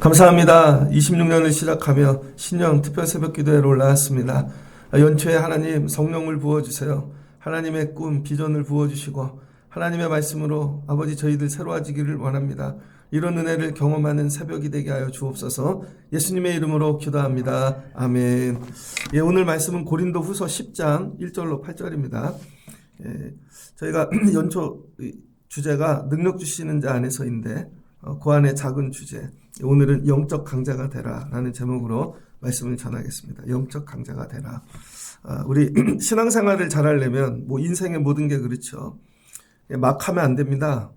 감사합니다. 26년을 시작하며 신년 특별 새벽 기도회로 올라왔습니다. 연초에 하나님 성령을 부어주세요. 하나님의 꿈, 비전을 부어주시고 하나님의 말씀으로 아버지 저희들 새로워지기를 원합니다. 이런 은혜를 경험하는 새벽이 되게 하여 주옵소서. 예수님의 이름으로 기도합니다. 아멘. 오늘 말씀은 고린도 후서 10장 1절로 8절입니다. 저희가 연초 주제가 능력 주시는 자 안에서인데 그 안에 작은 주제, 오늘은 영적 강자가 되라 라는 제목으로 말씀을 전하겠습니다. 영적 강자가 되라. 우리 신앙생활을 잘하려면 인생의 모든 게 그렇죠. 막 하면 안 됩니다.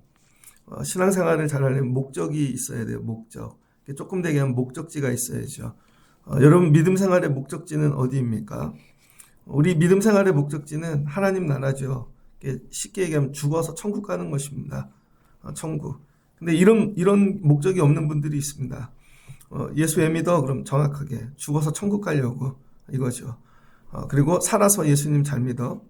신앙생활을 잘하려면 목적이 있어야 돼요. 목적. 조금 되게 하면 목적지가 있어야죠. 여러분 믿음 생활의 목적지는 어디입니까? 우리 믿음 생활의 목적지는 하나님 나라죠. 쉽게 얘기하면 죽어서 천국 가는 것입니다. 천국. 근데 이런 목적이 없는 분들이 있습니다. 예수 왜 믿어? 그럼 정확하게 죽어서 천국 가려고 이거죠. 그리고 살아서 예수님 잘 믿어.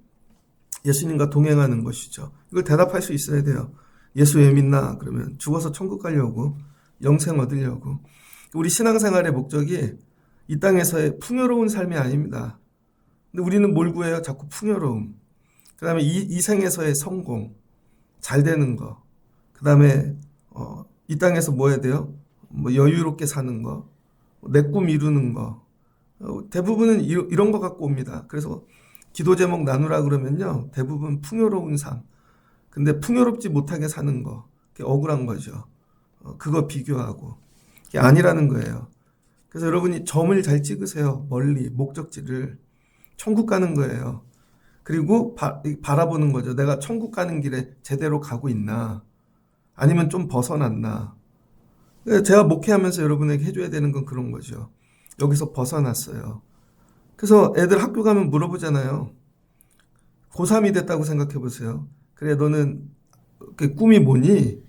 예수님과 동행하는 것이죠. 이걸 대답할 수 있어야 돼요. 예수 왜 믿나? 그러면 죽어서 천국 가려고, 영생 얻으려고. 우리 신앙생활의 목적이 이 땅에서의 풍요로운 삶이 아닙니다. 근데 우리는 뭘 구해요? 자꾸 풍요로움. 그 다음에 이 생에서의 성공, 잘 되는 거. 그 다음에 이 땅에서 뭐 해야 돼요? 여유롭게 사는 거, 내 꿈 이루는 거. 대부분은 이런 거 갖고 옵니다. 그래서 기도 제목 나누라 그러면요, 대부분 풍요로운 삶. 근데 풍요롭지 못하게 사는 거, 그게 억울한 거죠. 그거 비교하고. 그게 아니라는 거예요. 그래서 여러분이 점을 잘 찍으세요. 멀리, 목적지를. 천국 가는 거예요. 그리고 바라보는 거죠. 내가 천국 가는 길에 제대로 가고 있나? 아니면 좀 벗어났나? 제가 목회하면서 여러분에게 해줘야 되는 건 그런 거죠. 여기서 벗어났어요. 그래서 애들 학교 가면 물어보잖아요. 고3이 됐다고 생각해 보세요. 그래, 너는 꿈이 뭐니?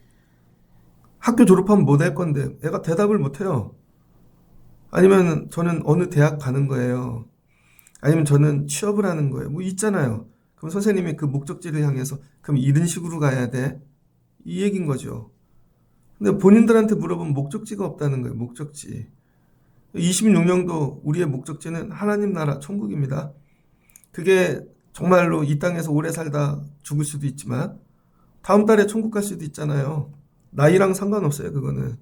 학교 졸업하면 뭐 될 건데? 애가 대답을 못 해요. 아니면 저는 어느 대학 가는 거예요. 아니면 저는 취업을 하는 거예요. 있잖아요. 그럼 선생님이 그 목적지를 향해서 그럼 이런 식으로 가야 돼? 이 얘기인 거죠. 근데 본인들한테 물어보면 목적지가 없다는 거예요. 목적지. 26년도 우리의 목적지는 하나님 나라 천국입니다. 그게 정말로 이 땅에서 오래 살다 죽을 수도 있지만 다음 달에 천국 갈 수도 있잖아요. 나이랑 상관없어요. 그거는.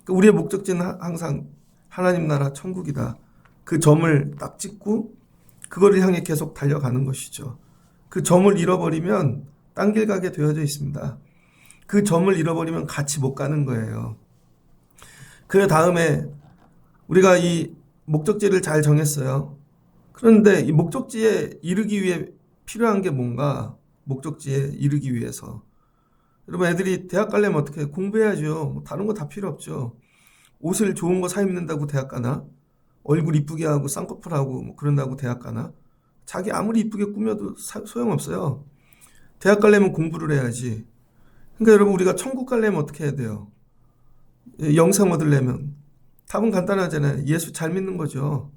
우리의 목적지는 항상 하나님 나라 천국이다. 그 점을 딱 찍고 그거를 향해 계속 달려가는 것이죠. 그 점을 잃어버리면 딴 길 가게 되어져 있습니다. 그 점을 잃어버리면 같이 못 가는 거예요. 그 다음에 우리가 이 목적지를 잘 정했어요. 그런데 이 목적지에 이르기 위해 필요한 게 뭔가? 목적지에 이르기 위해서. 여러분 애들이 대학 가려면 어떻게 해요? 공부해야죠. 다른 거 다 필요 없죠. 옷을 좋은 거 사 입는다고 대학 가나? 얼굴 이쁘게 하고 쌍꺼풀하고 그런다고 대학 가나? 자기 아무리 이쁘게 꾸며도 소용없어요. 대학 가려면 공부를 해야지. 그러니까 여러분 우리가 천국 가려면 어떻게 해야 돼요? 영생 얻으려면 답은 간단하잖아요. 예수 잘 믿는 거죠.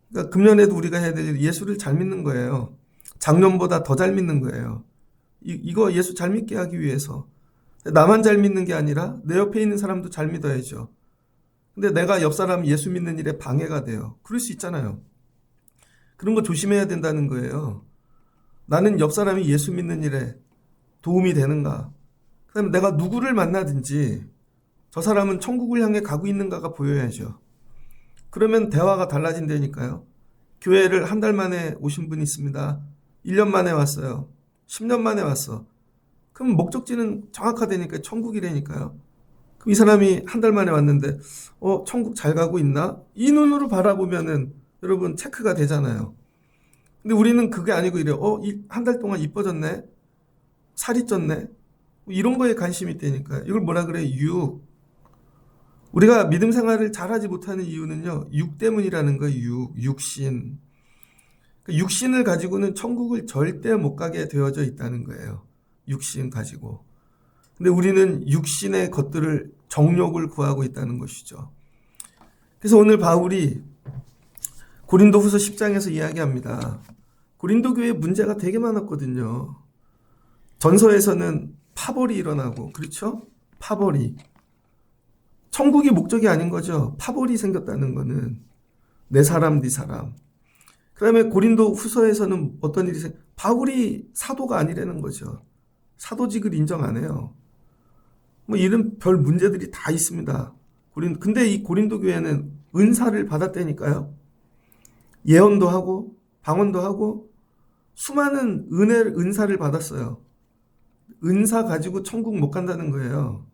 그러니까 금년에도 우리가 해야 될 일, 예수를 잘 믿는 거예요. 작년보다 더 잘 믿는 거예요. 이거 예수 잘 믿게 하기 위해서. 나만 잘 믿는 게 아니라 내 옆에 있는 사람도 잘 믿어야죠. 근데 내가 옆 사람 예수 믿는 일에 방해가 돼요. 그럴 수 있잖아요. 그런 거 조심해야 된다는 거예요. 나는 옆 사람이 예수 믿는 일에 도움이 되는가? 그 다음에 내가 누구를 만나든지 저 사람은 천국을 향해 가고 있는가가 보여야죠. 그러면 대화가 달라진다니까요. 교회를 한 달 만에 오신 분이 있습니다. 1년 만에 왔어요. 10년 만에 왔어. 그럼 목적지는 정확하다니까요. 천국이라니까요. 그럼 이 사람이 한 달 만에 왔는데 천국 잘 가고 있나? 이 눈으로 바라보면은 여러분 체크가 되잖아요. 근데 우리는 그게 아니고 이래요. 한 달 동안 이뻐졌네? 살이 쪘네? 이런 거에 관심이 있다니까요. 이걸 뭐라 그래요? 육. 우리가 믿음 생활을 잘하지 못하는 이유는요, 육 때문이라는 거예요. 육신. 육신을 가지고는 천국을 절대 못 가게 되어져 있다는 거예요. 육신 가지고. 근데 우리는 육신의 것들을, 정욕을 구하고 있다는 것이죠. 그래서 오늘 바울이 고린도 후서 10장에서 이야기합니다. 고린도 교회에 문제가 되게 많았거든요. 전서에서는 파벌이 일어나고, 그렇죠? 파벌이. 천국이 목적이 아닌 거죠. 파벌이 생겼다는 거는. 내 사람, 네 사람. 그 다음에 고린도 후서에서는 어떤 일이 바울이 사도가 아니라는 거죠. 사도직을 인정 안 해요. 뭐 이런 별 문제들이 다 있습니다. 근데 이 고린도 교회는 은사를 받았다니까요. 예언도 하고 방언도 하고 수많은 은사를 받았어요. 은사 가지고 천국 못 간다는 거예요.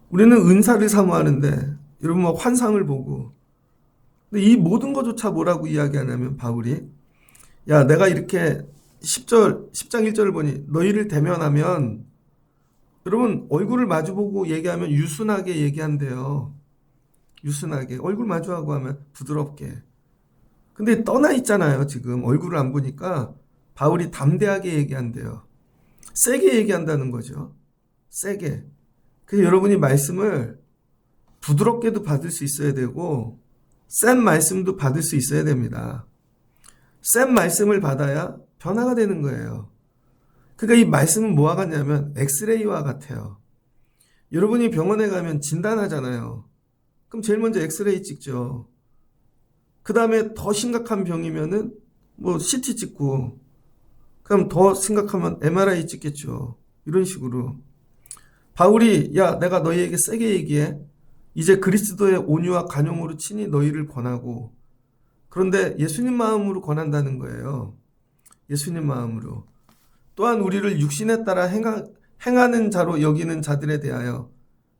우리는 은사를 사모하는데 여러분 뭐 환상을 보고, 근데 이 모든 것조차 뭐라고 이야기하냐면 바울이, 야 내가 이렇게 10장 1절을 보니 너희를 대면하면, 여러분 얼굴을 마주보고 얘기하면 유순하게 얘기한대요. 유순하게 얼굴 마주하고 하면 부드럽게. 근데 떠나 있잖아요. 지금 얼굴을 안 보니까 바울이 담대하게 얘기한대요. 세게 얘기한다는 거죠. 세게. 그래서 여러분이 말씀을 부드럽게도 받을 수 있어야 되고 센 말씀도 받을 수 있어야 됩니다. 센 말씀을 받아야 변화가 되는 거예요. 그러니까 이 말씀은 뭐와 같냐면 엑스레이와 같아요. 여러분이 병원에 가면 진단하잖아요. 그럼 제일 먼저 엑스레이 찍죠. 그 다음에 더 심각한 병이면은 뭐 CT 찍고, 그럼 더 심각하면 MRI 찍겠죠. 이런 식으로. 바울이 야 내가 너희에게 세게 얘기해. 이제 그리스도의 온유와 간용으로 친히 너희를 권하고, 그런데 예수님 마음으로 권한다는 거예요. 예수님 마음으로. 또한 우리를 육신에 따라 행하는 자로 여기는 자들에 대하여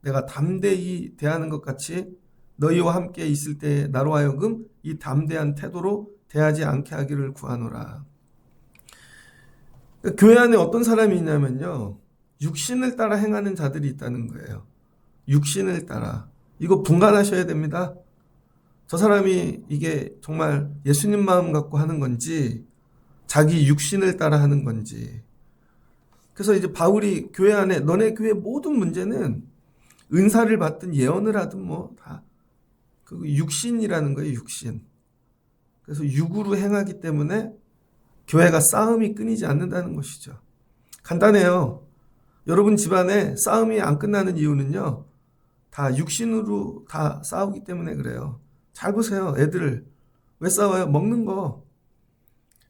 내가 담대히 대하는 것 같이 너희와 함께 있을 때 나로 하여금 이 담대한 태도로 대하지 않게 하기를 구하노라. 교회 안에 어떤 사람이 있냐면요, 육신을 따라 행하는 자들이 있다는 거예요. 육신을 따라. 이거 분간하셔야 됩니다. 저 사람이 이게 정말 예수님 마음 갖고 하는 건지 자기 육신을 따라 하는 건지. 그래서 이제 바울이 교회 안에 너네 교회 모든 문제는 은사를 받든 예언을 하든 뭐 다 그 육신이라는 거예요. 육신. 그래서 육으로 행하기 때문에 교회가 싸움이 끊이지 않는다는 것이죠. 간단해요. 여러분 집안에 싸움이 안 끝나는 이유는요, 다 육신으로 다 싸우기 때문에 그래요. 잘 보세요. 애들 왜 싸워요? 먹는 거.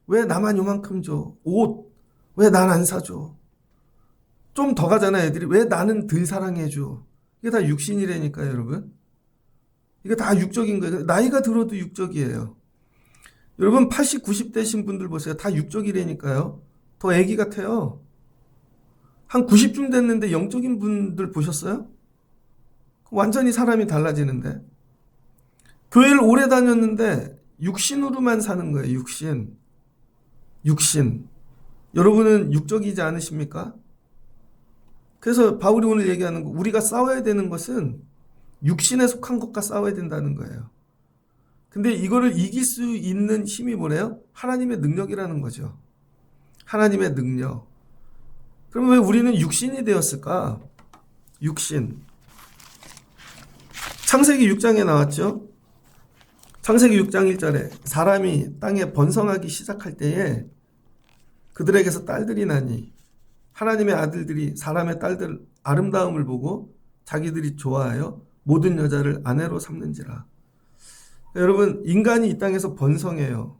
왜 나만 요만큼 줘? 옷 왜 난 안 사줘? 좀 더 가잖아. 애들이 왜 나는 덜 사랑해줘? 이게 다 육신이라니까요. 여러분, 이게 다 육적인 거예요. 나이가 들어도 육적이에요. 여러분 80, 90대신 분들 보세요. 다 육적이라니까요. 더 애기 같아요. 한 90쯤 됐는데 영적인 분들 보셨어요? 완전히 사람이 달라지는데. 교회를 오래 다녔는데 육신으로만 사는 거예요. 육신. 육신. 여러분은 육적이지 않으십니까? 그래서 바울이 오늘 얘기하는 거, 우리가 싸워야 되는 것은 육신에 속한 것과 싸워야 된다는 거예요. 근데 이거를 이길 수 있는 힘이 뭐래요? 하나님의 능력이라는 거죠. 하나님의 능력. 그럼 왜 우리는 육신이 되었을까? 육신. 창세기 6장에 나왔죠? 창세기 6장 1절에 사람이 땅에 번성하기 시작할 때에 그들에게서 딸들이 나니 하나님의 아들들이 사람의 딸들 아름다움을 보고 자기들이 좋아하여 모든 여자를 아내로 삼는지라. 여러분, 인간이 이 땅에서 번성해요.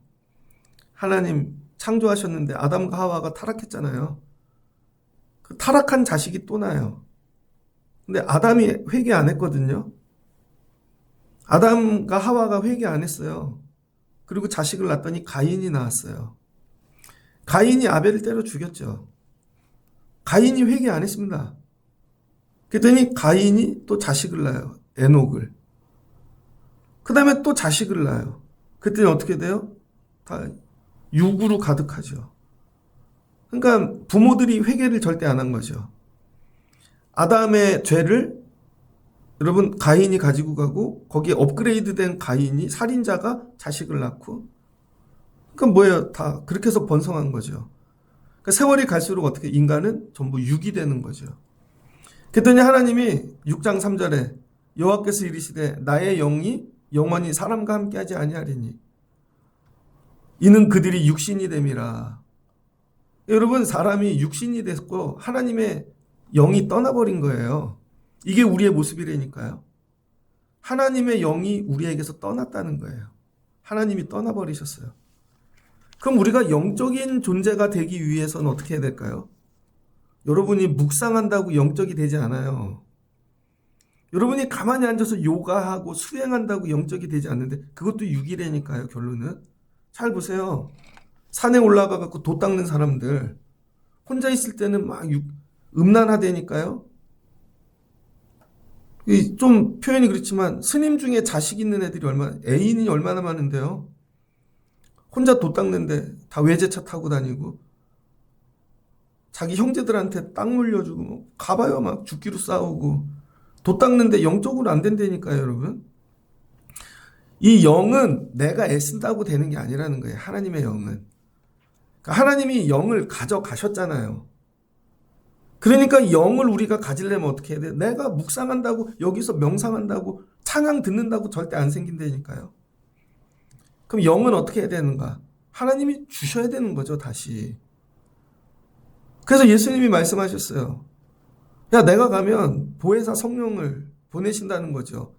하나님 창조하셨는데 아담과 하와가 타락했잖아요. 그 타락한 자식이 또 나요. 근데 아담이 회개 안 했거든요. 아담과 하와가 회개 안 했어요. 그리고 자식을 낳았더니 가인이 나왔어요. 가인이 아벨을 때려 죽였죠. 가인이 회개 안 했습니다. 그랬더니 가인이 또 자식을 낳아요. 에녹을. 그 다음에 또 자식을 낳아요. 그랬더니 어떻게 돼요? 다 육으로 가득하죠. 그러니까 부모들이 회개를 절대 안 한 거죠. 아담의 죄를 여러분 가인이 가지고 가고 거기에 업그레이드된 가인이 살인자가 자식을 낳고, 그러니까 뭐예요? 다 그렇게 해서 번성한 거죠. 그러니까 세월이 갈수록 어떻게 인간은 전부 육이 되는 거죠. 그랬더니 하나님이 6장 3절에 여호와께서 이르시되 나의 영이 영원히 사람과 함께하지 아니하리니. 이는 그들이 육신이 됨이라. 여러분, 사람이 육신이 됐고 하나님의 영이 떠나버린 거예요. 이게 우리의 모습이라니까요. 하나님의 영이 우리에게서 떠났다는 거예요. 하나님이 떠나버리셨어요. 그럼 우리가 영적인 존재가 되기 위해서는 어떻게 해야 될까요? 여러분이 묵상한다고 영적이 되지 않아요. 여러분이 가만히 앉아서 요가하고 수행한다고 영적이 되지 않는데 그것도 육이라니까요. 결론은. 잘 보세요. 산에 올라가 갖고 돛 닦는 사람들 혼자 있을 때는 막 음란하다니까요. 좀 표현이 그렇지만 스님 중에 자식 있는 애들이 애인이 얼마나 많은데요. 혼자 돛 닦는데 다 외제차 타고 다니고 자기 형제들한테 땅 물려주고 가봐요 막 죽기로 싸우고 돛 닦는데 영적으로 안 된다니까요. 여러분. 이 영은 내가 애쓴다고 되는 게 아니라는 거예요. 하나님의 영은. 그러니까 하나님이 영을 가져가셨잖아요. 그러니까 영을 우리가 가지려면 어떻게 해야 돼요? 내가 묵상한다고 여기서 명상한다고 찬양 듣는다고 절대 안 생긴다니까요. 그럼 영은 어떻게 해야 되는가? 하나님이 주셔야 되는 거죠. 다시. 그래서 예수님이 말씀하셨어요. 야, 내가 가면 보혜사 성령을 보내신다는 거죠.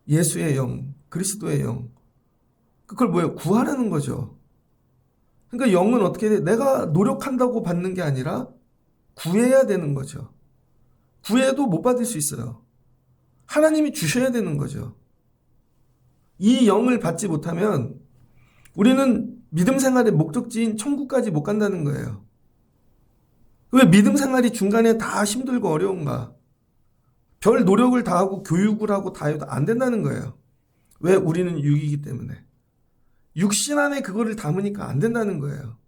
예수의 영, 그리스도의 영. 그걸 뭐예요? 구하라는 거죠. 그러니까 영은 어떻게 돼? 내가 노력한다고 받는 게 아니라 구해야 되는 거죠. 구해도 못 받을 수 있어요. 하나님이 주셔야 되는 거죠. 이 영을 받지 못하면 우리는 믿음 생활의 목적지인 천국까지 못 간다는 거예요. 왜 믿음 생활이 중간에 다 힘들고 어려운가? 별 노력을 다하고 교육을 하고 다 해도 안 된다는 거예요. 왜? 우리는 육이기 때문에. 육신 안에 그거를 담으니까 안 된다는 거예요.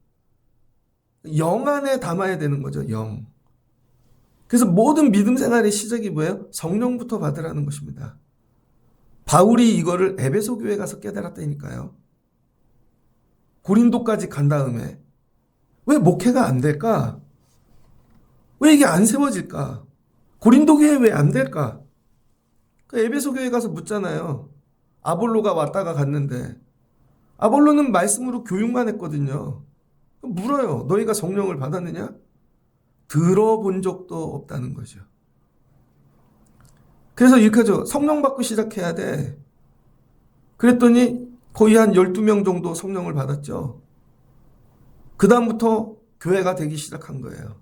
영 안에 담아야 되는 거죠. 영. 그래서 모든 믿음 생활의 시작이 뭐예요? 성령부터 받으라는 것입니다. 바울이 이거를 에베소 교회 가서 깨달았다니까요. 고린도까지 간 다음에 왜 목회가 안 될까? 왜 이게 안 세워질까? 고린도 교회 왜 안 될까? 에베소 교회 가서 묻잖아요. 아볼로가 왔다가 갔는데 아볼로는 말씀으로 교육만 했거든요. 물어요. 너희가 성령을 받았느냐? 들어본 적도 없다는 거죠. 그래서 이렇게 하죠. 성령 받고 시작해야 돼. 그랬더니 거의 한 12명 정도 성령을 받았죠. 그 다음부터 교회가 되기 시작한 거예요.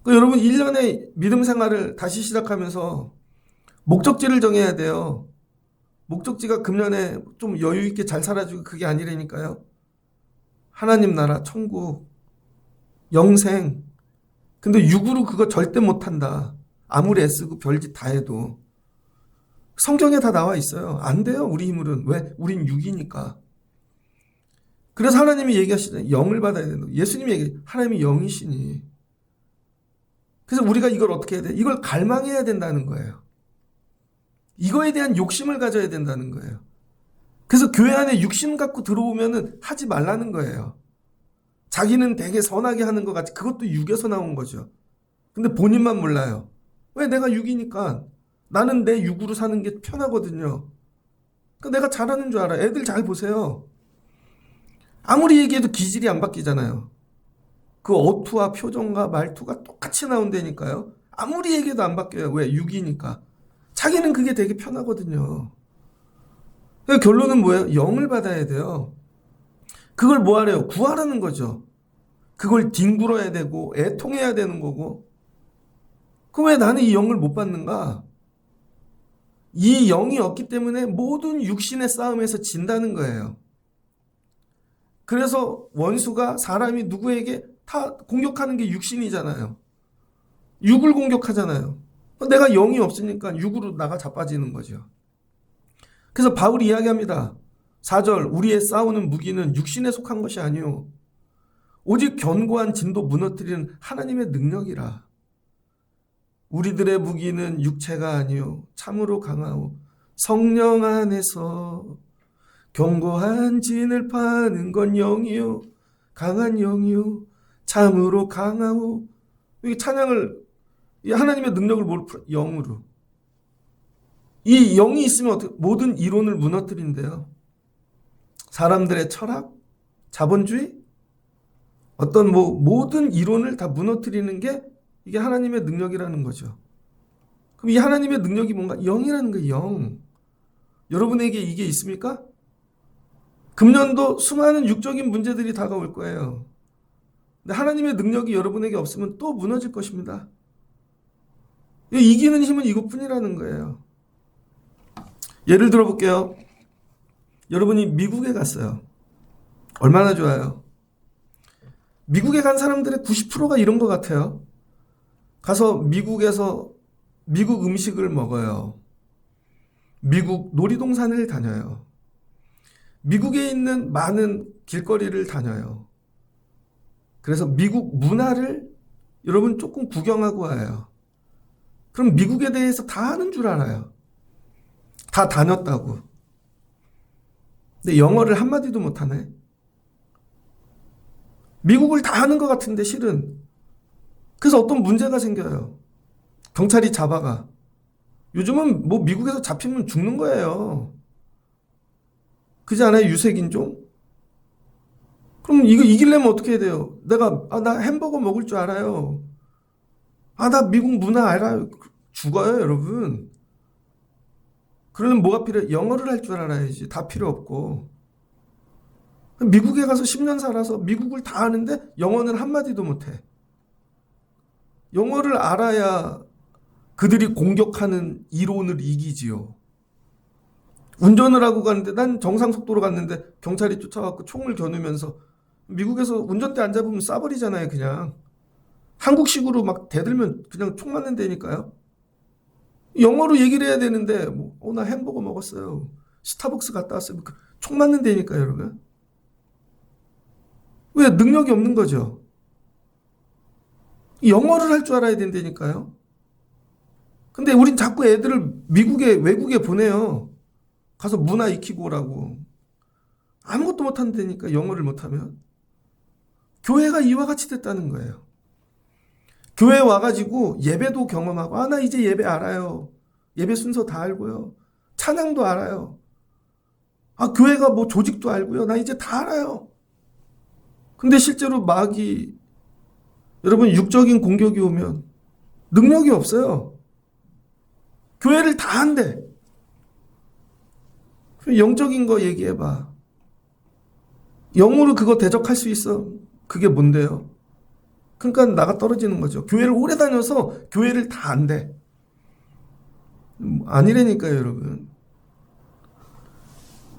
여러분 1년의 믿음 생활을 다시 시작하면서 목적지를 정해야 돼요. 목적지가 금년에 좀 여유 있게 잘 살아주고 그게 아니라니까요. 하나님 나라, 천국, 영생. 근데 육으로 그거 절대 못한다. 아무리 애쓰고 별짓 다 해도. 성경에 다 나와 있어요. 안 돼요. 우리 힘으로는. 왜? 우린 육이니까. 그래서 하나님이 얘기하시잖아요. 영을 받아야 된다. 예수님이 얘기해요. 하나님이 영이시니. 그래서 우리가 이걸 어떻게 해야 돼? 이걸 갈망해야 된다는 거예요. 이거에 대한 욕심을 가져야 된다는 거예요. 그래서 교회 안에 육심 갖고 들어오면은 하지 말라는 거예요. 자기는 되게 선하게 하는 것 같이 그것도 육에서 나온 거죠. 근데 본인만 몰라요. 왜? 내가 육이니까. 나는 내 육으로 사는 게 편하거든요. 그러니까 내가 잘하는 줄 알아. 애들 잘 보세요. 아무리 얘기해도 기질이 안 바뀌잖아요. 그 어투와 표정과 말투가 똑같이 나온다니까요. 아무리 얘기해도 안 바뀌어요. 왜? 육이니까. 자기는 그게 되게 편하거든요. 그러니까 결론은 뭐예요? 영을 받아야 돼요. 그걸 뭐 하래요? 구하라는 거죠. 그걸 뒹굴어야 되고 애통해야 되는 거고. 그럼 왜 나는 이 영을 못 받는가? 이 영이 없기 때문에 모든 육신의 싸움에서 진다는 거예요. 그래서 원수가 사람이 누구에게 다 공격하는 게 육신이잖아요. 육을 공격하잖아요. 내가 영이 없으니까 육으로 나가 자빠지는 거죠. 그래서 바울이 이야기합니다. 4절 우리의 싸우는 무기는 육신에 속한 것이 아니오 오직 견고한 진도 무너뜨리는 하나님의 능력이라. 우리들의 무기는 육체가 아니오 참으로 강하오 성령 안에서 견고한 진을 파는 건 영이요 강한 영이요 참으로 강하오. 이 찬양을 이 하나님의 능력을 영으로. 이 영이 있으면 어떻게 모든 이론을 무너뜨린대요. 사람들의 철학, 자본주의? 어떤 모든 이론을 다 무너뜨리는 게 이게 하나님의 능력이라는 거죠. 그럼 이 하나님의 능력이 뭔가? 영이라는 거예요. 영. 여러분에게 이게 있습니까? 금년도 수많은 육적인 문제들이 다가올 거예요. 근데 하나님의 능력이 여러분에게 없으면 또 무너질 것입니다. 이기는 힘은 이것뿐이라는 거예요. 예를 들어 볼게요. 여러분이 미국에 갔어요. 얼마나 좋아요. 미국에 간 사람들의 90%가 이런 것 같아요. 가서 미국에서 미국 음식을 먹어요. 미국 놀이동산을 다녀요. 미국에 있는 많은 길거리를 다녀요. 그래서 미국 문화를 여러분 조금 구경하고 와요. 그럼 미국에 대해서 다 아는 줄 알아요. 다 다녔다고. 근데 영어를 한마디도 못하네. 미국을 다 아는 것 같은데 실은. 그래서 어떤 문제가 생겨요. 경찰이 잡아가. 요즘은 미국에서 잡히면 죽는 거예요. 그지 않아요? 유색인종? 그럼 이거 이기려면 어떻게 해야 돼요? 나 햄버거 먹을 줄 알아요. 나 미국 문화 알아요. 죽어요, 여러분. 그러면 뭐가 필요해? 영어를 할 줄 알아야지. 다 필요 없고. 미국에 가서 10년 살아서 미국을 다 아는데 영어는 한마디도 못해. 영어를 알아야 그들이 공격하는 이론을 이기지요. 운전을 하고 가는데 난 정상 속도로 갔는데 경찰이 쫓아와서 총을 겨누면서 미국에서 운전대 안 잡으면 쏴버리잖아요, 그냥. 한국식으로 막 대들면 그냥 총 맞는다니까요. 영어로 얘기를 해야 되는데 나 햄버거 먹었어요. 스타벅스 갔다 왔어요. 총 맞는다니까요, 여러분. 왜? 능력이 없는 거죠. 영어를 할 줄 알아야 된다니까요. 근데 우린 자꾸 애들을 외국에 보내요. 가서 문화 익히고 오라고. 아무것도 못한다니까, 영어를 못하면. 교회가 이와 같이 됐다는 거예요. 교회 와가지고 예배도 경험하고, 나 이제 예배 알아요. 예배 순서 다 알고요. 찬양도 알아요. 교회가 조직도 알고요. 나 이제 다 알아요. 근데 실제로 마귀, 여러분 육적인 공격이 오면 능력이 없어요. 교회를 다 한대. 영적인 거 얘기해봐. 영으로 그거 대적할 수 있어. 그게 뭔데요? 그러니까 나가 떨어지는 거죠. 교회를 오래 다녀서 교회를 다 안돼. 아니라니까요, 여러분.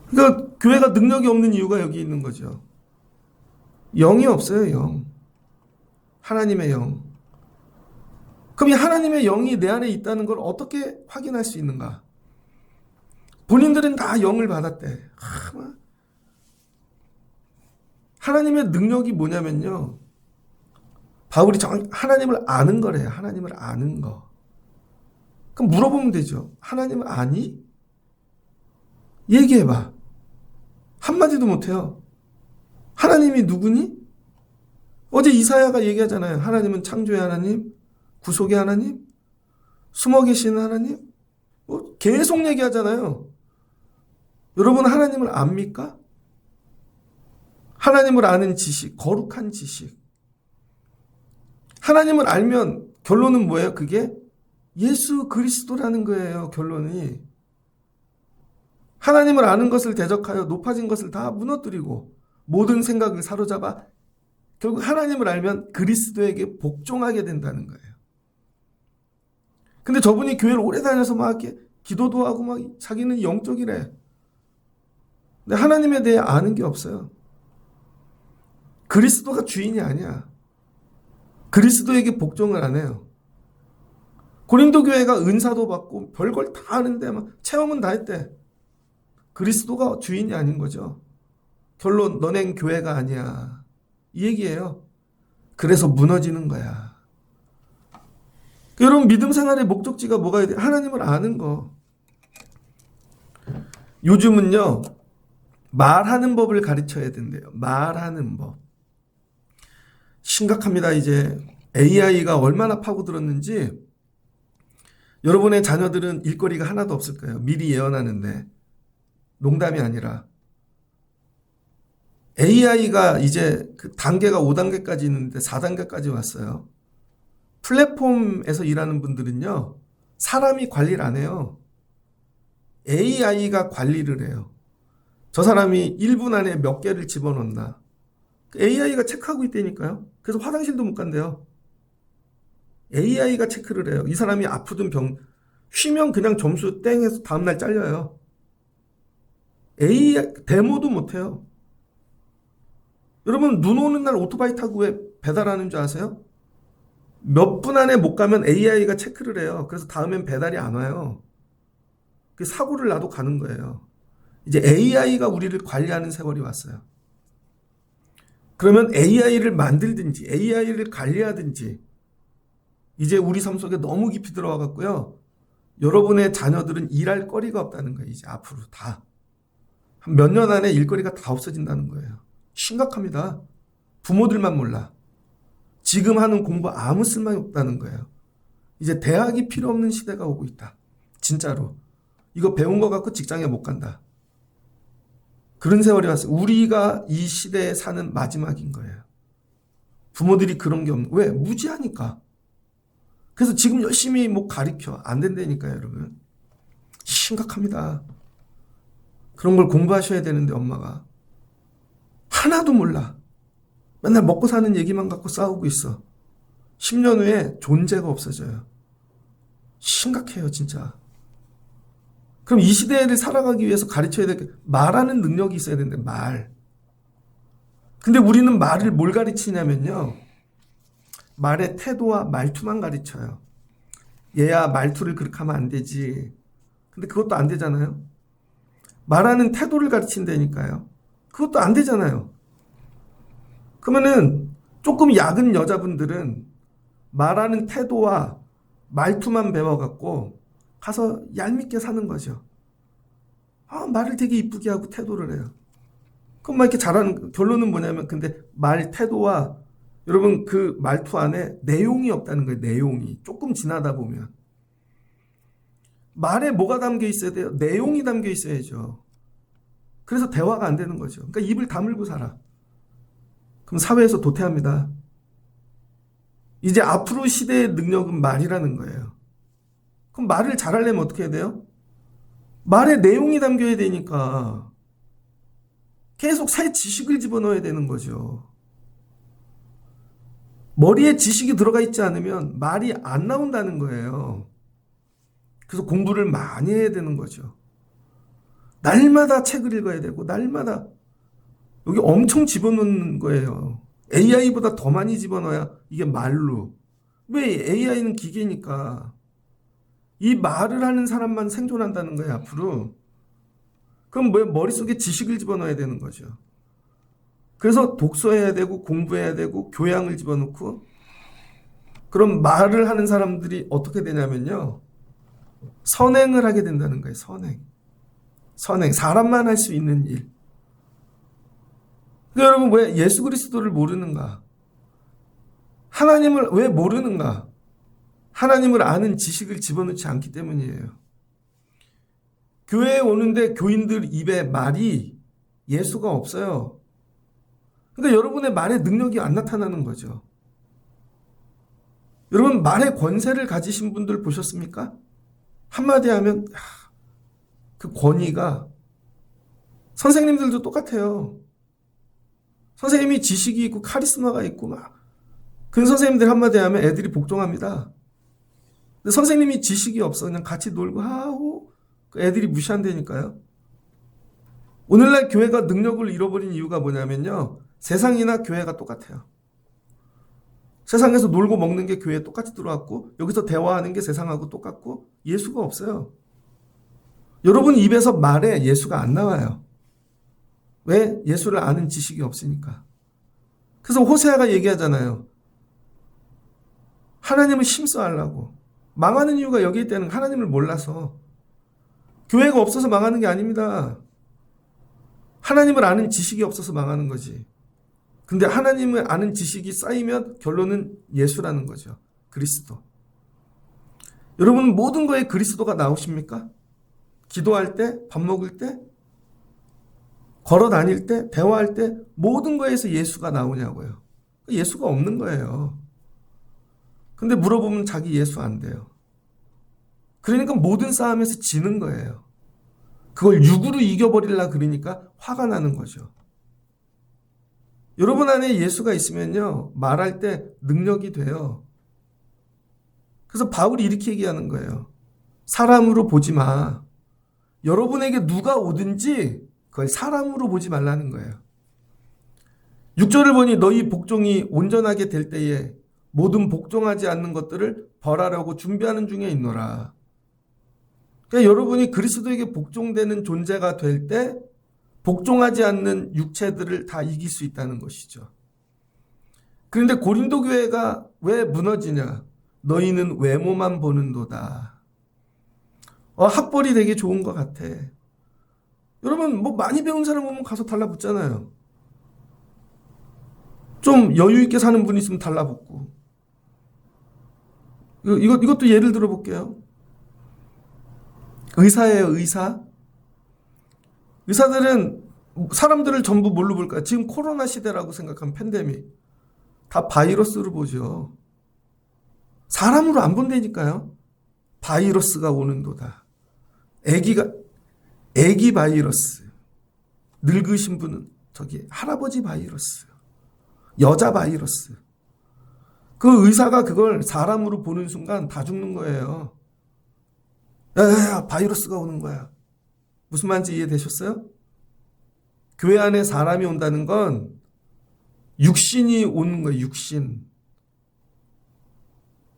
그러니까 교회가 능력이 없는 이유가 여기 있는 거죠. 영이 없어요, 영. 하나님의 영. 그럼 이 하나님의 영이 내 안에 있다는 걸 어떻게 확인할 수 있는가? 본인들은 다 영을 받았대. 하나님의 능력이 뭐냐면요. 바울이 하나님을 아는 거래요. 하나님을 아는 거. 그럼 물어보면 되죠. 하나님을 아니? 얘기해봐. 한마디도 못해요. 하나님이 누구니? 어제 이사야가 얘기하잖아요. 하나님은 창조의 하나님, 구속의 하나님, 숨어 계시는 하나님. 계속 얘기하잖아요. 여러분 하나님을 압니까? 하나님을 아는 지식, 거룩한 지식. 하나님을 알면 결론은 뭐예요? 그게 예수 그리스도라는 거예요. 결론이. 하나님을 아는 것을 대적하여 높아진 것을 다 무너뜨리고 모든 생각을 사로잡아 결국 하나님을 알면 그리스도에게 복종하게 된다는 거예요. 근데 저분이 교회를 오래 다녀서 막 이렇게 기도도 하고 막 자기는 영적이래. 근데 하나님에 대해 아는 게 없어요. 그리스도가 주인이 아니야. 그리스도에게 복종을 안 해요. 고린도 교회가 은사도 받고 별걸 다 하는데 막 체험은 다 했대. 그리스도가 주인이 아닌 거죠. 결론 너넨 교회가 아니야. 이 얘기예요. 그래서 무너지는 거야. 여러분 믿음 생활의 목적지가 뭐가 돼? 하나님을 아는 거. 요즘은요. 말하는 법을 가르쳐야 된대요. 말하는 법. 심각합니다. 이제 AI가 얼마나 파고들었는지 여러분의 자녀들은 일거리가 하나도 없을 거예요. 미리 예언하는데 농담이 아니라 AI가 이제 그 단계가 5단계까지 있는데 4단계까지 왔어요. 플랫폼에서 일하는 분들은요, 사람이 관리를 안 해요. AI가 관리를 해요. 저 사람이 1분 안에 몇 개를 집어넣나. AI가 체크하고 있다니까요. 그래서 화장실도 못 간대요. AI가 체크를 해요. 이 사람이 아프든 쉬면 그냥 점수 땡해서 다음날 잘려요. AI, 데모도 못 해요. 여러분, 눈 오는 날 오토바이 타고 왜 배달하는 줄 아세요? 몇 분 안에 못 가면 AI가 체크를 해요. 그래서 다음엔 배달이 안 와요. 그 사고를 놔도 가는 거예요. 이제 AI가 우리를 관리하는 세월이 왔어요. 그러면 AI를 만들든지 AI를 관리하든지 이제 우리 삶 속에 너무 깊이 들어와 갖고요. 여러분의 자녀들은 일할 거리가 없다는 거예요. 이제 앞으로 다. 한 몇 년 안에 일거리가 다 없어진다는 거예요. 심각합니다. 부모들만 몰라. 지금 하는 공부 아무 쓸모가 없다는 거예요. 이제 대학이 필요 없는 시대가 오고 있다. 진짜로. 이거 배운 거 갖고 직장에 못 간다. 그런 세월이 왔어요. 우리가 이 시대에 사는 마지막인 거예요. 부모들이 그런 게 없는. 왜? 무지하니까. 그래서 지금 열심히 뭐 가르쳐. 안 된다니까요, 여러분. 심각합니다. 그런 걸 공부하셔야 되는데 엄마가. 하나도 몰라. 맨날 먹고 사는 얘기만 갖고 싸우고 있어. 10년 후에 존재가 없어져요. 심각해요, 진짜. 그럼 이 시대를 살아가기 위해서 가르쳐야 될 게 말하는 능력이 있어야 되는데 말. 근데 우리는 말을 뭘 가르치냐면요. 말의 태도와 말투만 가르쳐요. 얘야 말투를 그렇게 하면 안 되지. 근데 그것도 안 되잖아요. 말하는 태도를 가르친다니까요. 그것도 안 되잖아요. 그러면은 조금 약은 여자분들은 말하는 태도와 말투만 배워갖고 가서 얄밉게 사는 거죠. 말을 되게 이쁘게 하고 태도를 해요. 그럼 막 이렇게 잘하는, 결론은 뭐냐면, 근데 말 태도와 여러분 그 말투 안에 내용이 없다는 거예요. 내용이. 조금 지나다 보면. 말에 뭐가 담겨 있어야 돼요? 내용이 담겨 있어야죠. 그래서 대화가 안 되는 거죠. 그러니까 입을 다물고 살아. 그럼 사회에서 도태합니다. 이제 앞으로 시대의 능력은 말이라는 거예요. 그럼 말을 잘하려면 어떻게 해야 돼요? 말에 내용이 담겨야 되니까 계속 새 지식을 집어넣어야 되는 거죠. 머리에 지식이 들어가 있지 않으면 말이 안 나온다는 거예요. 그래서 공부를 많이 해야 되는 거죠. 날마다 책을 읽어야 되고 날마다 여기 엄청 집어넣는 거예요. AI보다 더 많이 집어넣어야 이게 말로. 왜? AI는 기계니까. 이 말을 하는 사람만 생존한다는 거예요, 앞으로. 그럼 뭐 머릿속에 지식을 집어넣어야 되는 거죠. 그래서 독서해야 되고 공부해야 되고 교양을 집어넣고 그럼 말을 하는 사람들이 어떻게 되냐면요. 선행을 하게 된다는 거예요, 선행. 선행. 사람만 할 수 있는 일. 그러니까 여러분 왜 예수 그리스도를 모르는가? 하나님을 왜 모르는가? 하나님을 아는 지식을 집어넣지 않기 때문이에요. 교회에 오는데 교인들 입에 말이 예수가 없어요. 그러니까 여러분의 말에 능력이 안 나타나는 거죠. 여러분 말의 권세를 가지신 분들 보셨습니까? 한마디 하면 그 권위가 선생님들도 똑같아요. 선생님이 지식이 있고 카리스마가 있고 막 그 선생님들 한마디 하면 애들이 복종합니다. 근데 선생님이 지식이 없어 그냥 같이 놀고 하고 애들이 무시한다니까요. 오늘날 교회가 능력을 잃어버린 이유가 뭐냐면요. 세상이나 교회가 똑같아요. 세상에서 놀고 먹는 게 교회에 똑같이 들어왔고 여기서 대화하는 게 세상하고 똑같고 예수가 없어요. 여러분 입에서 말에 예수가 안 나와요. 왜? 예수를 아는 지식이 없으니까. 그래서 호세아가 얘기하잖아요. 하나님을 심수하려고. 망하는 이유가 여기 있다는 하나님을 몰라서. 교회가 없어서 망하는 게 아닙니다. 하나님을 아는 지식이 없어서 망하는 거지. 근데 하나님을 아는 지식이 쌓이면 결론은 예수라는 거죠. 그리스도. 여러분은 모든 거에 그리스도가 나오십니까? 기도할 때, 밥 먹을 때, 걸어 다닐 때, 대화할 때 모든 거에서 예수가 나오냐고요. 예수가 없는 거예요. 근데 물어보면 자기 예수 안 돼요. 그러니까 모든 싸움에서 지는 거예요. 그걸 육으로 이겨버리려 그러니까 화가 나는 거죠. 여러분 안에 예수가 있으면요, 말할 때 능력이 돼요. 그래서 바울이 이렇게 얘기하는 거예요. 사람으로 보지 마. 여러분에게 누가 오든지 그걸 사람으로 보지 말라는 거예요. 6절을 보니 너희 복종이 온전하게 될 때에 모든 복종하지 않는 것들을 벌하려고 준비하는 중에 있노라. 그러니까 여러분이 그리스도에게 복종되는 존재가 될 때 복종하지 않는 육체들을 다 이길 수 있다는 것이죠. 그런데 고린도 교회가 왜 무너지냐? 너희는 외모만 보는도다. 학벌이 되게 좋은 것 같아. 여러분 뭐 많이 배운 사람 보면 가서 달라붙잖아요. 좀 여유 있게 사는 분 있으면 달라붙고. 이것도 예를 들어볼게요. 의사예요, 의사. 의사들은 사람들을 전부 뭘로 볼까요? 지금 코로나 시대라고 생각하면 팬데믹. 다 바이러스로 보죠. 사람으로 안 본다니까요. 바이러스가 오는도다. 애기 바이러스. 늙으신 분은 저기 할아버지 바이러스. 여자 바이러스. 그 의사가 그걸 사람으로 보는 순간 다 죽는 거예요. 야, 바이러스가 오는 거야. 무슨 말인지 이해되셨어요? 교회 안에 사람이 온다는 건 육신이 오는 거예요, 육신.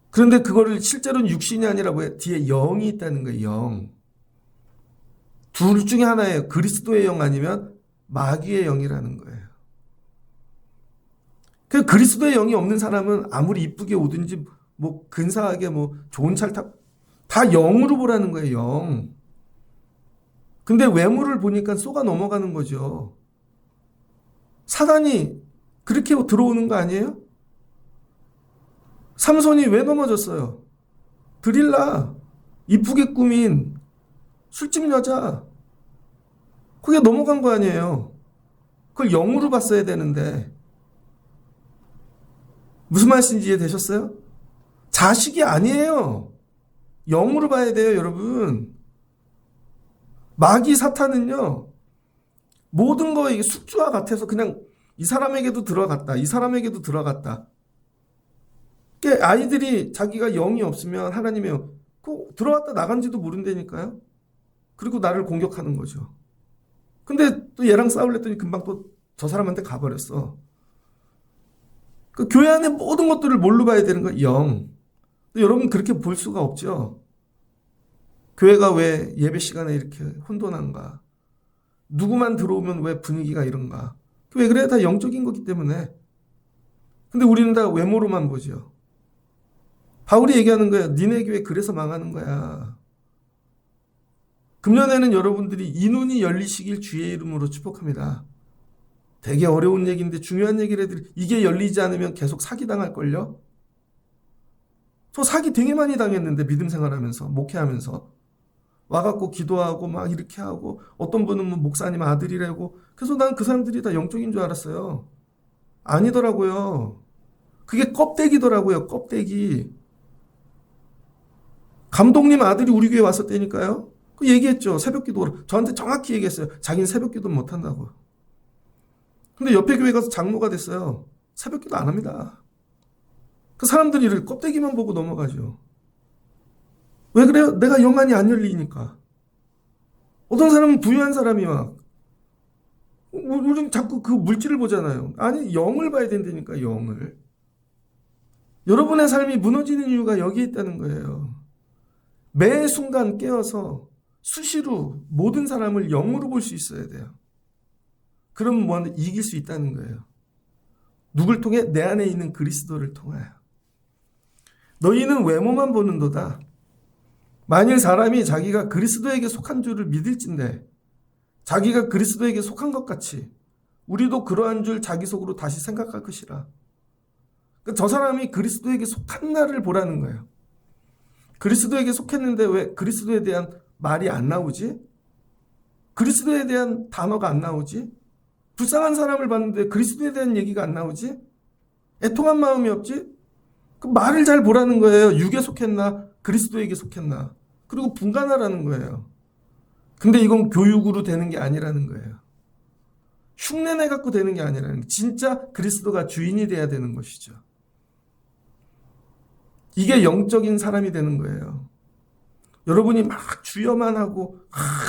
그런데 그거를 실제로는 육신이 아니라 뭐예요? 뒤에 영이 있다는 거예요, 영. 둘 중에 하나예요. 그리스도의 영 아니면 마귀의 영이라는 거예요. 그 그리스도의 영이 없는 사람은 아무리 이쁘게 오든지 뭐 근사하게 뭐 좋은 차를 다 영으로 보라는 거예요, 영. 근데 외모를 보니까 쏘가 넘어가는 거죠. 사단이 그렇게 들어오는 거 아니에요? 삼손이 왜 넘어졌어요? 드릴라, 이쁘게 꾸민 술집 여자. 그게 넘어간 거 아니에요. 그걸 영으로 봤어야 되는데. 무슨 말씀인지 이해되셨어요? 자식이 아니에요. 영으로 봐야 돼요, 여러분. 마귀 사탄은요, 모든 거 이게 숙주와 같아서 그냥 이 사람에게도 들어갔다, 이 사람에게도 들어갔다. 아이들이 자기가 영이 없으면 하나님의 영, 들어왔다 나간지도 모른다니까요. 그리고 나를 공격하는 거죠. 근데 또 얘랑 싸우려더니 금방 또 저 사람한테 가버렸어. 그 교회 안에 모든 것들을 뭘로 봐야 되는 거예요? 영. 여러분 그렇게 볼 수가 없죠. 교회가 왜 예배 시간에 이렇게 혼돈한가? 누구만 들어오면 왜 분위기가 이런가? 왜 그래? 다 영적인 거기 때문에. 근데 우리는 다 외모로만 보죠. 바울이 얘기하는 거야. 니네 교회 그래서 망하는 거야. 금년에는 여러분들이 이 눈이 열리시길 주의 이름으로 축복합니다. 되게 어려운 얘기인데 중요한 얘기를 해드리. 이게 열리지 않으면 계속 사기당할걸요? 저 사기 되게 많이 당했는데 믿음 생활하면서 목회하면서 와갖고 기도하고 막 이렇게 하고 어떤 분은 뭐 목사님 아들이라고 그래서 난 그 사람들이 다 영적인 줄 알았어요. 아니더라고요. 그게 껍데기더라고요. 껍데기. 감독님 아들이 우리 교회 왔었다니까요. 그 얘기했죠. 새벽기도 저한테 정확히 얘기했어요. 자기는 새벽기도 못한다고. 근데 옆에 교회 가서 장로가 됐어요. 새벽기도 안 합니다. 그 사람들이 이렇게 껍데기만 보고 넘어가죠. 왜 그래요? 내가 영안이 안 열리니까. 어떤 사람은 부유한 사람이 막 우리는 자꾸 그 물질을 보잖아요. 아니 영을 봐야 된다니까, 영을. 여러분의 삶이 무너지는 이유가 여기에 있다는 거예요. 매 순간 깨어서 수시로 모든 사람을 영으로 볼 수 있어야 돼요. 그럼 뭐 이길 수 있다는 거예요. 누굴 통해? 내 안에 있는 그리스도를 통하여. 너희는 외모만 보는도다. 만일 사람이 자기가 그리스도에게 속한 줄을 믿을진데 자기가 그리스도에게 속한 것 같이 우리도 그러한 줄 자기 속으로 다시 생각할 것이라. 저 사람이 그리스도에게 속한 나를 보라는 거예요. 그리스도에게 속했는데 왜 그리스도에 대한 말이 안 나오지? 그리스도에 대한 단어가 안 나오지? 불쌍한 사람을 봤는데 그리스도에 대한 얘기가 안 나오지? 애통한 마음이 없지? 그 말을 잘 보라는 거예요. 육에 속했나 그리스도에게 속했나. 그리고 분간하라는 거예요. 근데 이건 교육으로 되는 게 아니라는 거예요. 흉내내 갖고 되는 게 아니라는 거예요. 진짜 그리스도가 주인이 돼야 되는 것이죠. 이게 영적인 사람이 되는 거예요. 여러분이 막 주여만 하고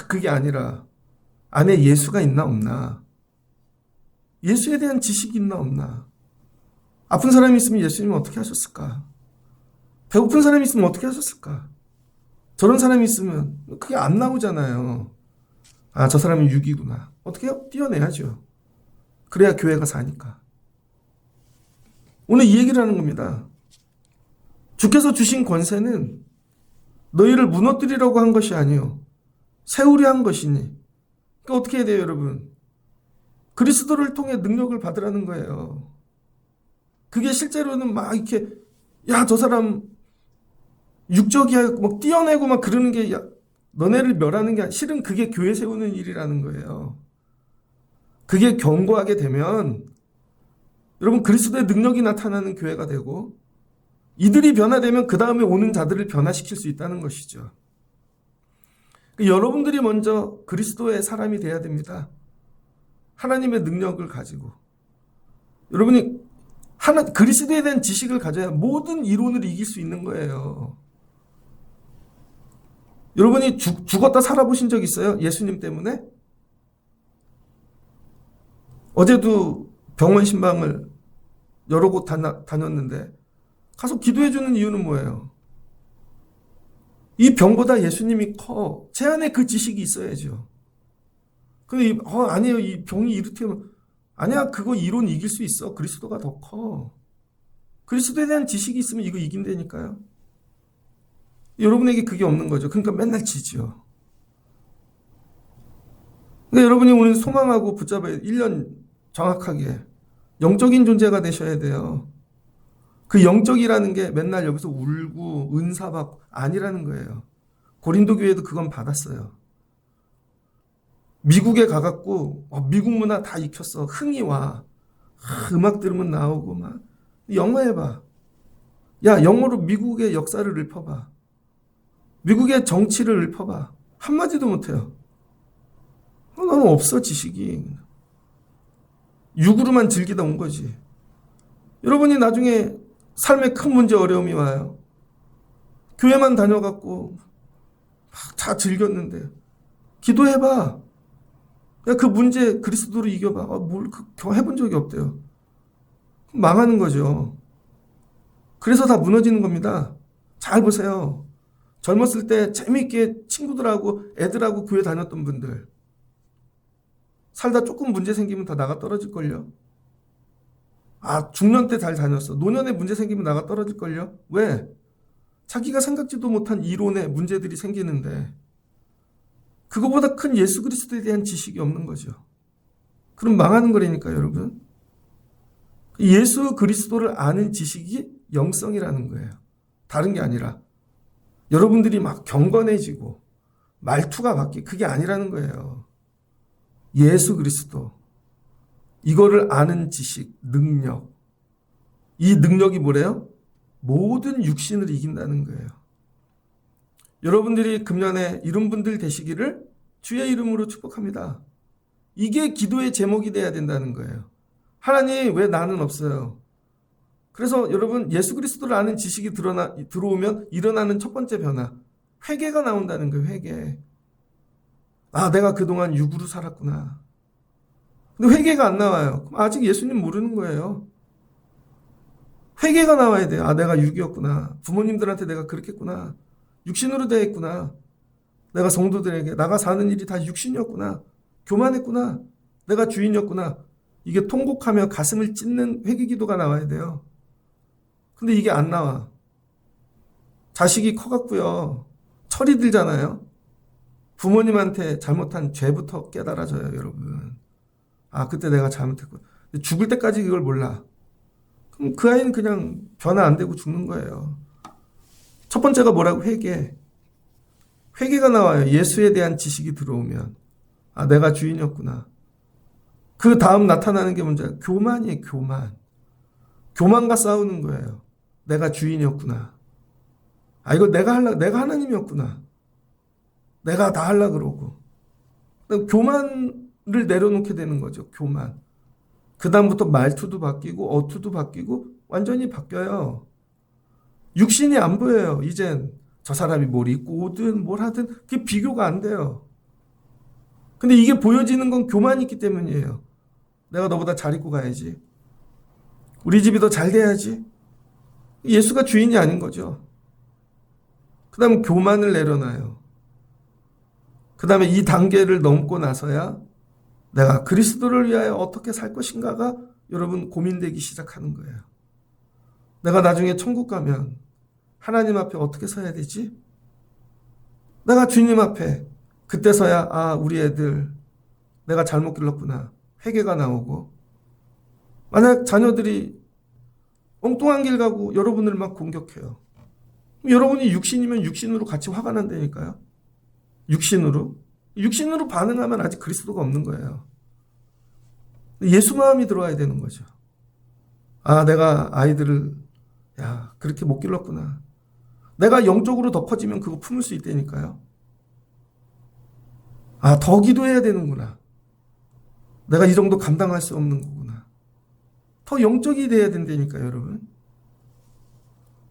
그게 아니라 안에 예수가 있나 없나, 예수에 대한 지식이 있나 없나. 아픈 사람이 있으면 예수님은 어떻게 하셨을까? 배고픈 사람이 있으면 어떻게 하셨을까? 저런 사람이 있으면 그게 안 나오잖아요. 아, 저 사람이 육이구나. 어떻게 해요? 띄어내야죠. 그래야 교회가 사니까. 오늘 이 얘기를 하는 겁니다. 주께서 주신 권세는 너희를 무너뜨리려고 한 것이 아니요 세우려 한 것이니. 그러니까 어떻게 해야 돼요, 여러분? 그리스도를 통해 능력을 받으라는 거예요. 그게 실제로는 막 이렇게 야, 저 사람 육적이야 막 띄어내고 막 그러는 게 야, 너네를 멸하는 게 아니라 실은 그게 교회 세우는 일이라는 거예요. 그게 견고하게 되면 여러분 그리스도의 능력이 나타나는 교회가 되고 이들이 변화되면 그 다음에 오는 자들을 변화시킬 수 있다는 것이죠. 여러분들이 먼저 그리스도의 사람이 돼야 됩니다. 하나님의 능력을 가지고 여러분이 그리스도에 대한 지식을 가져야 모든 이론을 이길 수 있는 거예요. 여러분이 죽었다 살아보신 적 있어요? 예수님 때문에? 어제도 병원 신방을 여러 곳 다녔는데 가서 기도해주는 이유는 뭐예요? 이 병보다 예수님이 커. 제 안에 그 지식이 있어야죠. 근데 아니에요. 이 병이 이렇게 아니야. 그거 이론 이길 수 있어. 그리스도가 더 커. 그리스도에 대한 지식이 있으면 이거 이긴다니까요. 여러분에게 그게 없는 거죠. 그러니까 맨날 지죠. 근데 여러분이 오늘 소망하고 붙잡아야 1년 정확하게 영적인 존재가 되셔야 돼요. 그 영적이라는 게 맨날 여기서 울고 은사 받고 아니라는 거예요. 고린도 교회도 그건 받았어요. 미국에 가갖고 미국 문화 다 익혔어. 흥이 와. 음악 들으면 나오고 막. 영어 해봐. 야, 영어로 미국의 역사를 읊어봐. 미국의 정치를 읊어봐. 한마디도 못해요. 너무 없어 지식이. 육으로만 즐기다 온 거지. 여러분이 나중에 삶에 큰 문제 어려움이 와요. 교회만 다녀갖고 다 즐겼는데 기도해봐. 야, 그 문제 그리스도로 이겨봐. 뭘 해본 적이 없대요. 망하는 거죠. 그래서 다 무너지는 겁니다. 잘 보세요. 젊었을 때 재미있게 친구들하고 애들하고 교회 다녔던 분들 살다 조금 문제 생기면 다 나가 떨어질걸요. 중년 때 잘 다녔어. 노년에 문제 생기면 나가 떨어질걸요. 왜? 자기가 생각지도 못한 이론에 문제들이 생기는데 그거보다 큰 예수 그리스도에 대한 지식이 없는 거죠. 그럼 망하는 거라니까요, 여러분. 예수 그리스도를 아는 지식이 영성이라는 거예요. 다른 게 아니라 여러분들이 막 경건해지고 말투가 바뀌고 그게 아니라는 거예요. 예수 그리스도. 이거를 아는 지식, 능력. 이 능력이 뭐래요? 모든 육신을 이긴다는 거예요. 여러분들이 금년에 이런 분들 되시기를 주의 이름으로 축복합니다. 이게 기도의 제목이 돼야 된다는 거예요. 하나님, 왜 나는 없어요? 그래서 여러분 예수 그리스도를 아는 지식이 들어오면 일어나는 첫 번째 변화. 회개가 나온다는 거예요. 회개. 내가 그동안 육으로 살았구나. 근데 회개가 안 나와요. 그럼 아직 예수님 모르는 거예요. 회개가 나와야 돼요. 내가 육이었구나. 부모님들한테 내가 그렇겠구나. 육신으로 대했구나. 내가 성도들에게 나가 사는 일이 다 육신이었구나. 교만했구나. 내가 주인이었구나. 이게 통곡하며 가슴을 찢는 회개기도가 나와야 돼요. 근데 이게 안 나와. 자식이 커갖고요. 철이 들잖아요. 부모님한테 잘못한 죄부터 깨달아져요, 여러분. 그때 내가 잘못했구나. 죽을 때까지 이걸 몰라. 그럼 그 아이는 그냥 변화 안 되고 죽는 거예요. 첫 번째가 뭐라고? 회개. 회개가 나와요. 예수에 대한 지식이 들어오면. 아, 내가 주인이었구나. 그 다음 나타나는 게 문제야. 교만이에요, 교만. 교만과 싸우는 거예요. 내가 주인이었구나. 아, 이거 내가 하나님이었구나. 내가 다 하려 그러고. 교만을 내려놓게 되는 거죠, 교만. 그다음부터 말투도 바뀌고, 어투도 바뀌고, 완전히 바뀌어요. 육신이 안 보여요, 이젠. 저 사람이 뭘 입고 오든 뭘 하든, 그게 비교가 안 돼요. 근데 이게 보여지는 건 교만이 있기 때문이에요. 내가 너보다 잘 입고 가야지. 우리 집이 더 잘 돼야지. 예수가 주인이 아닌 거죠. 그 다음에 교만을 내려놔요. 그 다음에 이 단계를 넘고 나서야 내가 그리스도를 위하여 어떻게 살 것인가가 여러분 고민되기 시작하는 거예요. 내가 나중에 천국 가면 하나님 앞에 어떻게 서야 되지? 내가 주님 앞에 그때서야 아, 우리 애들 내가 잘못 길렀구나. 회개가 나오고, 만약 자녀들이 엉뚱한 길 가고 여러분을 막 공격해요. 여러분이 육신이면 육신으로 같이 화가 난다니까요. 육신으로 반응하면 아직 그리스도가 없는 거예요. 예수 마음이 들어와야 되는 거죠. 아, 내가 아이들을 그렇게 못 길렀구나. 내가 영적으로 더 커지면 그거 품을 수 있다니까요. 아, 더 기도해야 되는구나. 내가 이 정도 감당할 수 없는 거구나. 더 영적이 돼야 된다니까요, 여러분.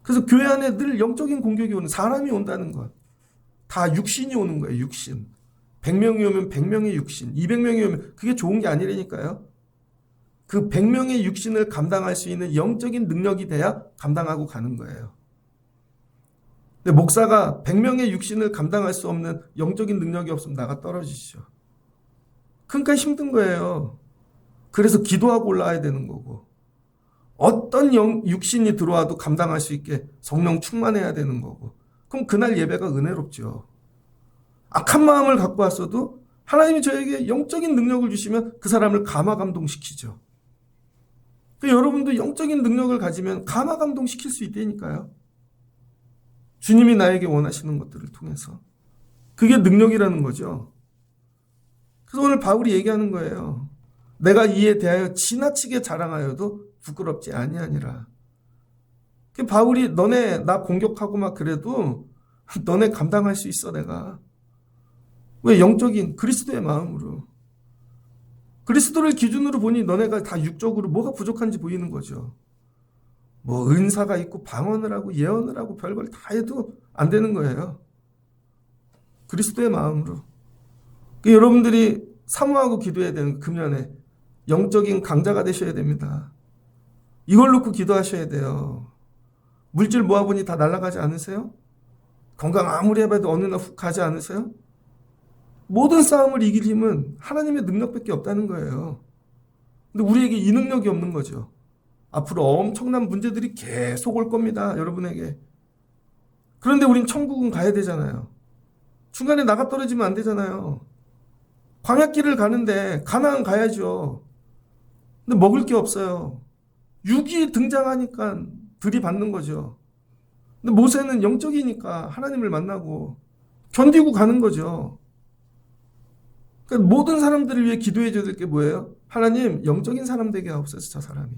그래서 교회 안에 늘 영적인 공격이 오는, 사람이 온다는 것. 다 육신이 오는 거예요, 육신. 100명이 오면 100명의 육신, 200명이 오면 그게 좋은 게 아니라니까요. 그 100명의 육신을 감당할 수 있는 영적인 능력이 돼야 감당하고 가는 거예요. 근데 목사가 100명의 육신을 감당할 수 없는 영적인 능력이 없으면 나가 떨어지시죠. 그러니까 힘든 거예요. 그래서 기도하고 올라와야 되는 거고, 어떤 육신이 들어와도 감당할 수 있게 성령 충만해야 되는 거고, 그럼 그날 예배가 은혜롭죠. 악한 마음을 갖고 왔어도 하나님이 저에게 영적인 능력을 주시면 그 사람을 감화감동시키죠. 여러분도 영적인 능력을 가지면 감화감동시킬 수 있다니까요. 주님이 나에게 원하시는 것들을 통해서. 그게 능력이라는 거죠. 그래서 오늘 바울이 얘기하는 거예요. 내가 이에 대하여 지나치게 자랑하여도 부끄럽지 아니하니라. 바울이 너네 나 공격하고 막 그래도 너네 감당할 수 있어 내가. 왜? 영적인 그리스도의 마음으로. 그리스도를 기준으로 보니 너네가 다 육적으로 뭐가 부족한지 보이는 거죠. 뭐 은사가 있고 방언을 하고 예언을 하고 별걸 다 해도 안 되는 거예요. 그리스도의 마음으로. 여러분들이 사모하고 기도해야 되는 금년에 영적인 강자가 되셔야 됩니다. 이걸 놓고 기도하셔야 돼요. 물질 모아보니 다 날아가지 않으세요? 건강 아무리 해봐도 어느 날 훅 가지 않으세요? 모든 싸움을 이길 힘은 하나님의 능력밖에 없다는 거예요. 근데 우리에게 이 능력이 없는 거죠. 앞으로 엄청난 문제들이 계속 올 겁니다, 여러분에게. 그런데 우린 천국은 가야 되잖아요. 중간에 나가 떨어지면 안 되잖아요. 광야길을 가는데 가나안 가야죠. 근데 먹을 게 없어요. 육이 등장하니까 들이받는 거죠. 근데 모세는 영적이니까 하나님을 만나고 견디고 가는 거죠. 그러니까 모든 사람들을 위해 기도해 줘야 될 게 뭐예요? 하나님, 영적인 사람 되게 하옵소서. 저 사람이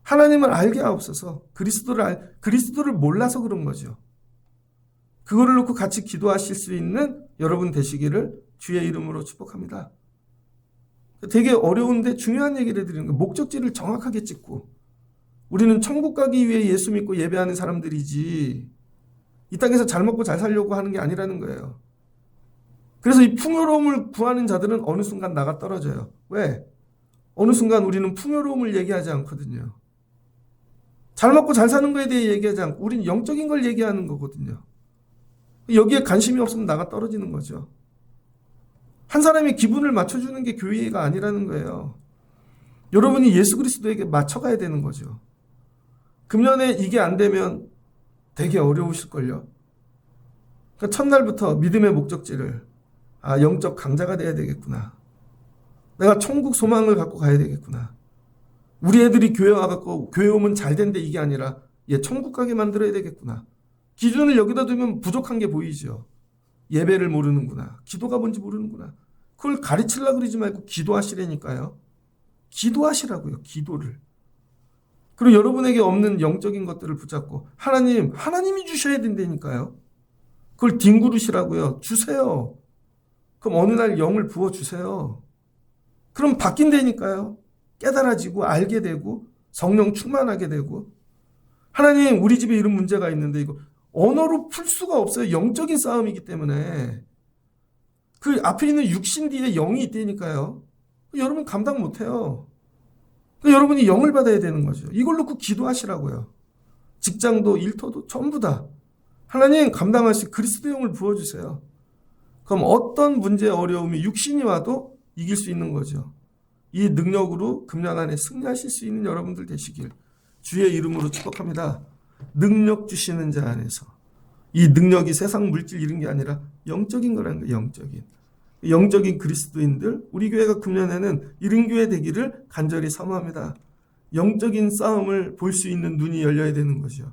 하나님을 알게 하옵소서. 그리스도를 몰라서 그런 거죠. 그거를 놓고 같이 기도하실 수 있는 여러분 되시기를 주의 이름으로 축복합니다. 되게 어려운데 중요한 얘기를 해드리는 거예요. 목적지를 정확하게 찍고, 우리는 천국 가기 위해 예수 믿고 예배하는 사람들이지 이 땅에서 잘 먹고 잘 살려고 하는 게 아니라는 거예요. 그래서 이 풍요로움을 구하는 자들은 어느 순간 나가 떨어져요. 왜? 어느 순간 우리는 풍요로움을 얘기하지 않거든요. 잘 먹고 잘 사는 거에 대해 얘기하지 않고 우리는 영적인 걸 얘기하는 거거든요. 여기에 관심이 없으면 나가 떨어지는 거죠. 한 사람이 기분을 맞춰주는 게 교회가 아니라는 거예요. 여러분이 예수 그리스도에게 맞춰가야 되는 거죠. 금년에 이게 안 되면 되게 어려우실걸요. 그러니까 첫날부터 믿음의 목적지를 영적 강자가 돼야 되겠구나. 내가 천국 소망을 갖고 가야 되겠구나. 우리 애들이 교회 와갖고 교회 오면 잘 된대 이게 아니라 얘 천국 가게 만들어야 되겠구나. 기준을 여기다 두면 부족한 게 보이죠. 예배를 모르는구나. 기도가 뭔지 모르는구나. 그걸 가르치려고 그러지 말고 기도하시라니까요. 기도하시라고요. 기도를. 그리고 여러분에게 없는 영적인 것들을 붙잡고 하나님이 주셔야 된다니까요. 그걸 뒹구르시라고요. 주세요. 그럼 어느 날 영을 부어주세요. 그럼 바뀐다니까요. 깨달아지고 알게 되고 성령 충만하게 되고. 하나님, 우리 집에 이런 문제가 있는데 이거 언어로 풀 수가 없어요. 영적인 싸움이기 때문에. 그 앞에 있는 육신 뒤에 영이 있다니까요. 여러분 감당 못해요. 여러분이 영을 받아야 되는 거죠. 이걸 놓고 기도하시라고요. 직장도 일터도 전부 다. 하나님 감당하실 그리스도의 영을 부어주세요. 그럼 어떤 문제 어려움이 육신이 와도 이길 수 있는 거죠. 이 능력으로 금년 안에 승리하실 수 있는 여러분들 되시길 주의 이름으로 축복합니다. 능력 주시는 자 안에서. 이 능력이 세상 물질 이런 게 아니라 영적인 거라는 거예요. 영적인 그리스도인들, 우리 교회가 금년에는 이런 교회 되기를 간절히 사모합니다. 영적인 싸움을 볼 수 있는 눈이 열려야 되는 거죠.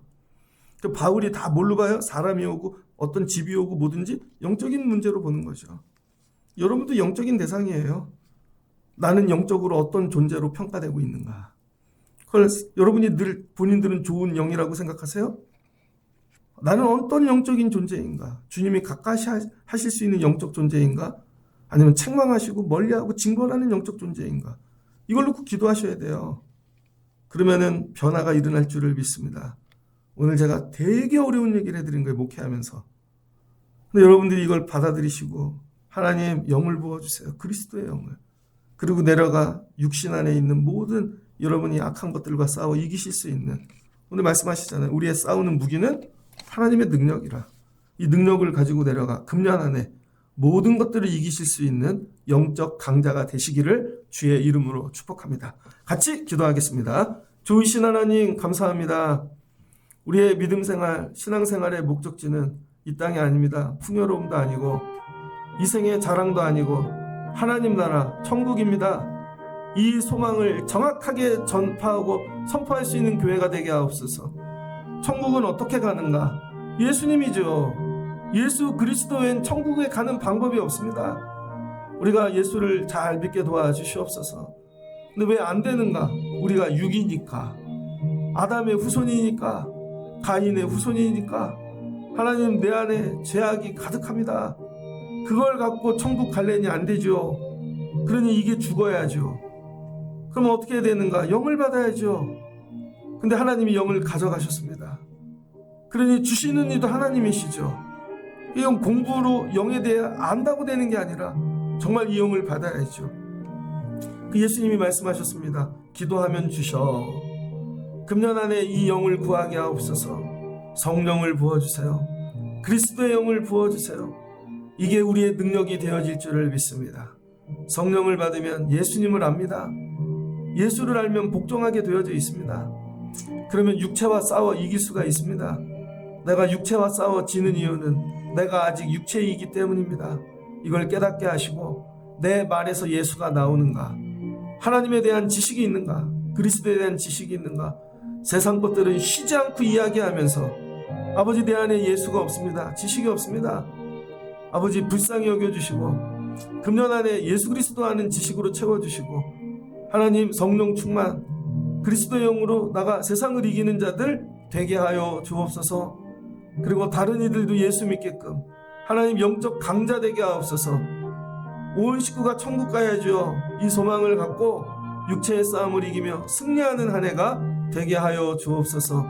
바울이 다 뭘로 봐요? 사람이 오고 어떤 집이 오고 뭐든지 영적인 문제로 보는 거죠. 여러분도 영적인 대상이에요. 나는 영적으로 어떤 존재로 평가되고 있는가? 그걸 여러분이 늘 본인들은 좋은 영이라고 생각하세요? 나는 어떤 영적인 존재인가? 주님이 가까이 하실 수 있는 영적 존재인가? 아니면 책망하시고 멀리하고 징벌하는 영적 존재인가? 이걸 놓고 기도하셔야 돼요. 그러면은 변화가 일어날 줄을 믿습니다. 오늘 제가 되게 어려운 얘기를 해드린 거예요. 목회하면서. 근데 여러분들이 이걸 받아들이시고 하나님 영을 부어주세요. 그리스도의 영을. 그리고 내려가 육신 안에 있는 모든 여러분이 악한 것들과 싸워 이기실 수 있는, 오늘 말씀하시잖아요. 우리의 싸우는 무기는 하나님의 능력이라. 이 능력을 가지고 내려가 금년 안에 모든 것들을 이기실 수 있는 영적 강자가 되시기를 주의 이름으로 축복합니다. 같이 기도하겠습니다. 좋으신 하나님 감사합니다. 우리의 믿음 생활, 신앙 생활의 목적지는 이 땅이 아닙니다. 풍요로움도 아니고 이 생의 자랑도 아니고 하나님 나라 천국입니다. 이 소망을 정확하게 전파하고 선포할 수 있는 교회가 되게 하옵소서. 천국은 어떻게 가는가? 예수님이죠. 예수 그리스도 외엔 천국에 가는 방법이 없습니다. 우리가 예수를 잘 믿게 도와주시옵소서. 근데 왜 안 되는가? 우리가 육이니까, 아담의 후손이니까, 가인의 후손이니까. 하나님, 내 안에 죄악이 가득합니다. 그걸 갖고 천국 갈래니 안 되죠. 그러니 이게 죽어야죠. 그럼 어떻게 해야 되는가? 영을 받아야죠. 근데 하나님이 영을 가져가셨습니다. 그러니 주시는 이도 하나님이시죠. 이건 공부로 영에 대해 안다고 되는 게 아니라 정말 이 영을 받아야죠. 그 예수님이 말씀하셨습니다. 기도하면 주셔. 금년 안에 이 영을 구하게 하옵소서. 성령을 부어주세요. 그리스도의 영을 부어주세요. 이게 우리의 능력이 되어질 줄을 믿습니다. 성령을 받으면 예수님을 압니다. 예수를 알면 복종하게 되어져 있습니다. 그러면 육체와 싸워 이길 수가 있습니다. 내가 육체와 싸워 지는 이유는 내가 아직 육체이기 때문입니다. 이걸 깨닫게 하시고 내 말에서 예수가 나오는가? 하나님에 대한 지식이 있는가? 그리스도에 대한 지식이 있는가? 세상 것들은 쉬지 않고 이야기하면서 아버지 내 안에 예수가 없습니다. 지식이 없습니다. 아버지 불쌍히 여겨주시고 금년 안에 예수 그리스도 아는 지식으로 채워주시고 하나님 성령 충만 그리스도의 영으로 나가 세상을 이기는 자들 되게 하여 주옵소서. 그리고 다른 이들도 예수 믿게끔 하나님 영적 강자 되게 하옵소서. 온 식구가 천국 가야죠. 이 소망을 갖고 육체의 싸움을 이기며 승리하는 한 해가 되게 하여 주옵소서.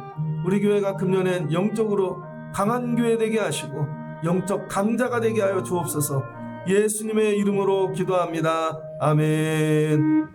우리 교회가 금년엔 영적으로 강한 교회 되게 하시고 영적 강자가 되게 하여 주옵소서. 예수님의 이름으로 기도합니다. 아멘.